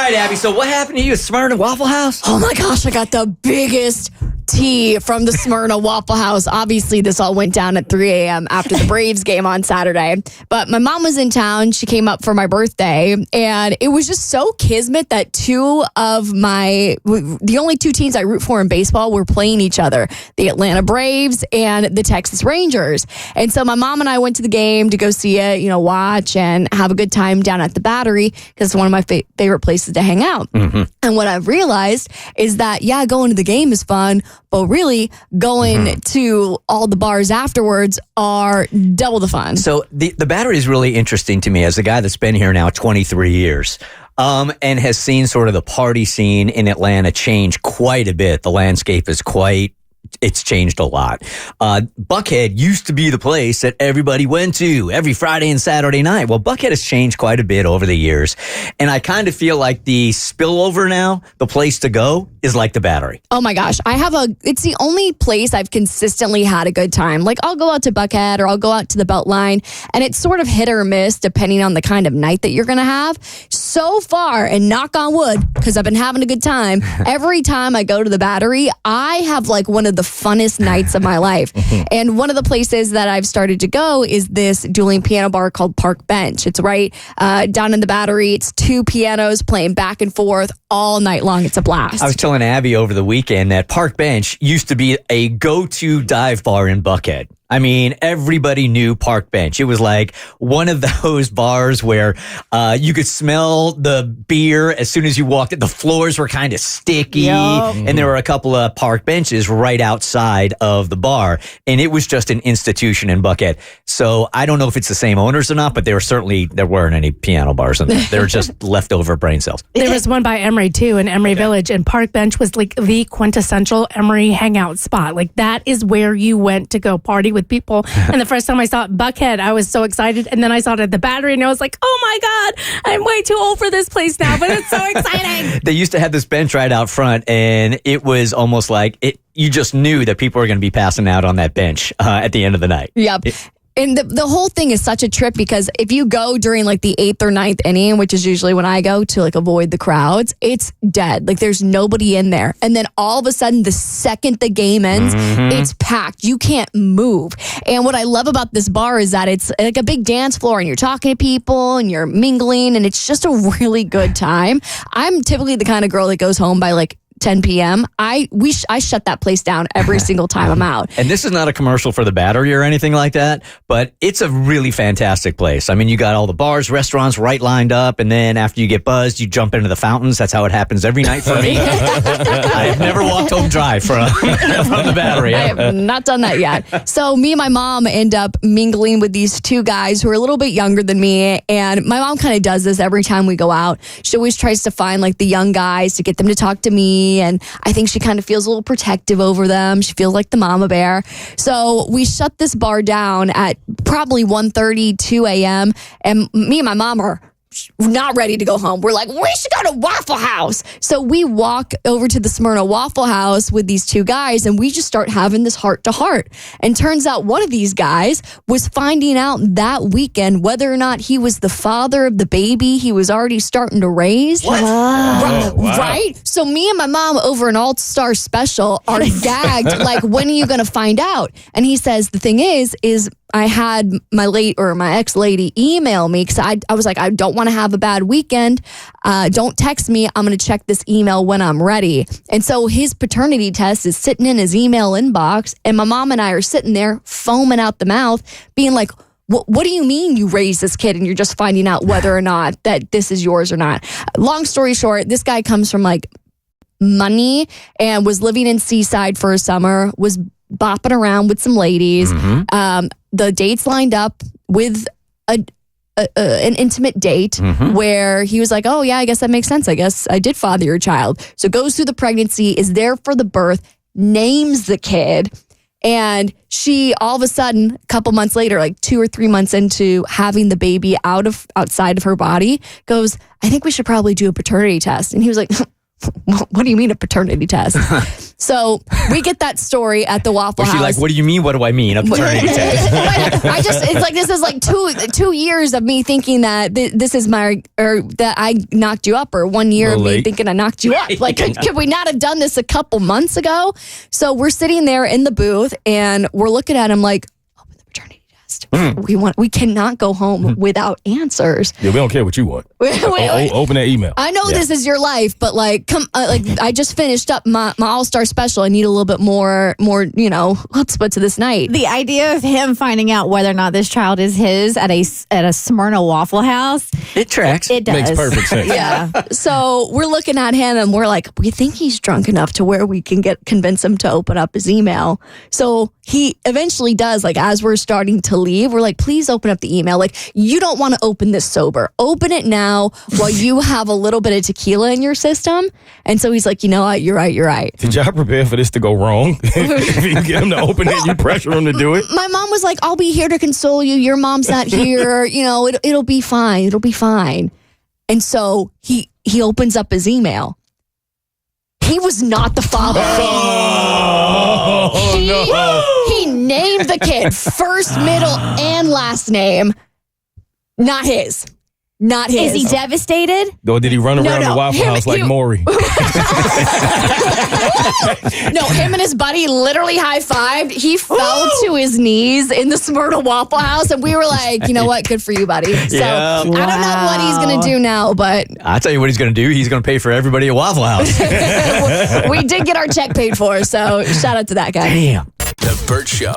right, Abby, so what happened to you at Smyrna and Waffle House? Oh my gosh, I got the biggest tea from the Smyrna Waffle House. Obviously, this all went down at 3 a.m. after the Braves game on Saturday. But my mom was in town. She came up for my birthday. And it was just so kismet that the only two teams I root for in baseball were playing each other. The Atlanta Braves and the Texas Rangers. And so my mom and I went to the game to go see it, watch and have a good time down at the Battery because it's one of my favorite places to hang out. Mm-hmm. And what I've realized is that, going to the game is fun, but really going to all the bars afterwards are double the fun. So the Battery is really interesting to me as a guy that's been here now 23 years. And has seen sort of the party scene in Atlanta change quite a bit. The landscape is it's changed a lot. Buckhead used to be the place that everybody went to every Friday and Saturday night. Well, Buckhead has changed quite a bit over the years. And I kind of feel like the spillover now, the place to go is like the Battery. Oh my gosh. It's the only place I've consistently had a good time. Like I'll go out to Buckhead or I'll go out to the Beltline and it's sort of hit or miss depending on the kind of night that you're going to have. So far, and knock on wood, because I've been having a good time, every time I go to the Battery, I have like one of the funnest nights of my life. And one of the places that I've started to go is this dueling piano bar called Park Bench. It's right down in the Battery. It's two pianos playing back and forth all night long. It's a blast. I was telling Abby over the weekend that Park Bench used to be a go-to dive bar in Buckhead. I mean, everybody knew Park Bench. It was like one of those bars where you could smell the beer as soon as you walked in. The floors were kind of sticky, and there were a couple of park benches right outside of the bar, and it was just an institution in Buckhead. So I don't know if it's the same owners or not, but there weren't any piano bars in there. They were just leftover brain cells. There was one by Emory, too, in Emory Village, and Park Bench was like the quintessential Emory hangout spot. Like that is where you went to go party with people. And the first time I saw it in Buckhead, I was so excited. And then I saw it at the Battery and I was like, oh my God, I'm way too old for this place now, but it's so exciting. They used to have this bench right out front and it was almost like you just knew that people were going to be passing out on that bench at the end of the night. Yep. And the whole thing is such a trip because if you go during like the 8th or 9th inning, which is usually when I go to like avoid the crowds, it's dead. Like there's nobody in there. And then all of a sudden, the second the game ends, it's packed. You can't move. And what I love about this bar is that it's like a big dance floor and you're talking to people and you're mingling and it's just a really good time. I'm typically the kind of girl that goes home by like 10 p.m. I shut that place down every single time I'm out. And this is not a commercial for the Battery or anything like that, but it's a really fantastic place. I mean, you got all the bars, restaurants right lined up, and then after you get buzzed, you jump into the fountains. That's how it happens every night for me. I've never walked home dry from the Battery. I have not done that yet. So me and my mom end up mingling with these two guys who are a little bit younger than me, and my mom kind of does this every time we go out. She always tries to find like the young guys to get them to talk to me. And I think she kind of feels a little protective over them. She feels like the mama bear. So we shut this bar down at probably 1:30, 2 a.m. And me and my mom are not ready to go home. We're like, we should go to Waffle House. So we walk over to the Smyrna Waffle House with these two guys and we just start having this heart to heart. And turns out one of these guys was finding out that weekend whether or not he was the father of the baby he was already starting to raise. What? Right? So me and my mom over an All-Star special are gagged like, when are you going to find out? And he says, the thing is I had my ex-lady email me because I was like, I don't want to have a bad weekend. Don't text me. I'm going to check this email when I'm ready. And so his paternity test is sitting in his email inbox. And my mom and I are sitting there foaming out the mouth being like, what do you mean you raised this kid and you're just finding out whether or not that this is yours or not? Long story short, this guy comes from like money and was living in Seaside for a summer, was bopping around with some ladies. The dates lined up with an intimate date where he was like, oh yeah, I guess that makes sense. I guess I did father your child. So goes through the pregnancy, is there for the birth, names the kid. And she all of a sudden, a couple months later, like 2 or 3 months into having the baby outside of her body, goes, I think we should probably do a paternity test. And he was like, What do you mean a paternity test? So we get that story at the Waffle Was House. she like, what do you mean? What do I mean? A paternity test. This is like two years of me thinking that this is that I knocked you up, or 1 year of me thinking I knocked you up. Like, could we not have done this a couple months ago? So we're sitting there in the booth and we're looking at him like, open the paternity test. We cannot go home without answers. Yeah, we don't care what you want. Open that email. I know this is your life, but like, I just finished up my All-Star special. I need a little bit more, chutzpah to this night. The idea of him finding out whether or not this child is his at a Smyrna Waffle House. It tracks. It does. Makes perfect sense. Yeah. So we're looking at him and we're like, we think he's drunk enough to where we can convince him to open up his email. So he eventually does. Like, as we're starting to leave, we're like, please open up the email. Like, you don't want to open this sober. Open it now while you have a little bit of tequila in your system. And so he's like, you know what? You're right. Did y'all prepare for this to go wrong? If you get him to open it, you pressure him to do it. My mom was like, I'll be here to console you. Your mom's not here. It'll be fine. It'll be fine. And so he opens up his email. He was not the father. He named the kid first, middle, and last name. Not his. Not his. Is he devastated? Or did he run around the Waffle House like Maury? No, him and his buddy literally high-fived. He fell to his knees in the Smyrna Waffle House, and we were like, you know what? Good for you, buddy. So I don't know what he's going to do now, but... I'll tell you what he's going to do. He's going to pay for everybody at Waffle House. We did get our check paid for, so shout out to that guy. Damn. The Bert Show.